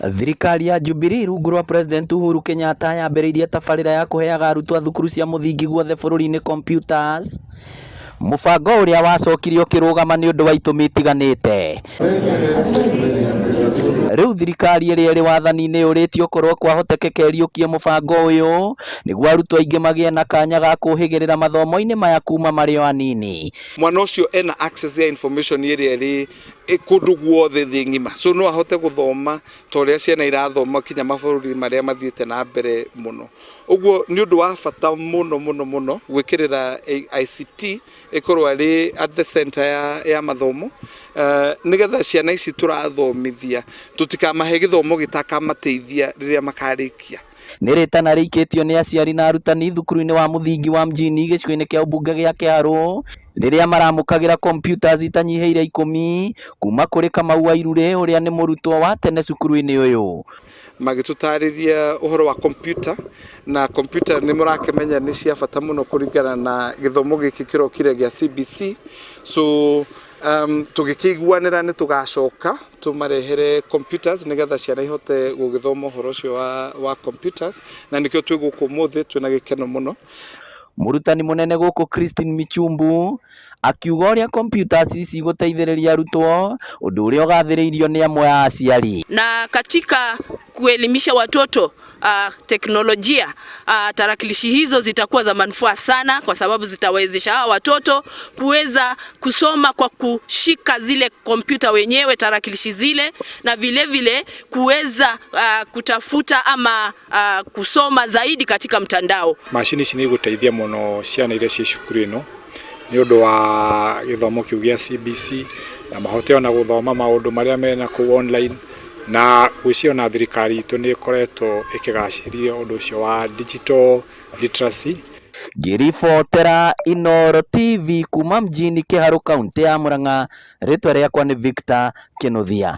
Thirikari ya Jubilee rungu rwa President Uhuru Kenyatta yambĩrĩirie tabarĩra ya kũheaga arutwo a thukuru cia mũthingi guothe bũrũri-inĩ computers. Mũbango ũrĩa wacokirio kĩrũgama nĩ ũndũ wa itũmi itiganĩte. Rĩu thirikari ĩrĩa ĩrĩ wathani-inĩ yũrĩtio korwo kwahotekeka ĩriũkie mũbango ũyũ nĩguo arutwo aingĩ magĩe na kanya ga kũhĩgĩrĩra mathomo-inĩ maya kuma marĩ o anini. Mwana ũcio ena access ya information ĩrĩa ĩrĩ kũndũ guothe thĩ ng'ima, so no ahote gũthoma ta ũrĩa ciana irathoma kinya mabũrũri marĩa mathiĩte na mbere mũno. Ũguo nĩ ũndũ wa bata mũno gwĩkĩrĩra ICT ĩkorwo arĩ at the center ya mathomo, nĩgetha ciana ici tũrathomithia tũtikamahe gĩthomo gĩtakamateithia rĩrĩa makarĩkia. Nĩ rĩtana rĩikĩtio nĩ aciari na arutani thukuru-inĩ wa mũthingi wa Mjini gĩcigo-inĩ kĩa ũmbunge gĩa Kĩharũ rĩrĩa maramũkagĩra computers itanyihĩire 10 kuma kũrĩ Kamau Wairure ũrĩa nĩ mũrutwo wa tene cukuru-inĩ ũyũ. Magĩtũtarĩria ũhoro wa computer, na computer nĩ mũrakĩmenya nĩ cia bata mũno kũringana na gĩthomo gĩkĩ kĩrokire gĩa CBC, so tũgĩkĩiguanĩra nĩ tũgacoka tũmarehere computers nĩgetha ciana ihote gũgĩthoma ũhoro ũcio wa computers, na nĩkĩo twĩ gũkũ ũmũthĩ twĩna gĩkeno mũno. Mũrutani mũnene gũkũ Christine Michumbu akiuga ũrĩa computers ici gũteithĩrĩria arutwo ũndũ ũrĩa ũgathĩrĩirio nĩ amwe a aciari. Na katika kuelimisha watoto teknolojia, tarakilishi hizo zitakuwa za manufaa sana, kwa sababu zitawezesha hawa watoto kuweza kusoma kwa kushika zile kompyuta wenyewe, tarakilishi zile, na vile vile kuweza kutafuta ama kusoma zaidi katika mtandao. Mashini ici nĩ gũteithia mũno ciana iria ci cukuru ĩno nĩ ũndũ wa gĩthomo kĩu gĩa CBC, na mahote ona gũthoma maũndũ marĩa mena kũu online, na gwĩciria na thirikari itũ nĩ ĩkoretwo ĩkĩgacĩria ũndũ ũcio wa digital literacy. Ngĩribotera Inooro TV kuma Mjini Kĩharũ, kaunti ya Murang'a, rĩtwa rĩakwa nĩ Victor Kĩnuthia.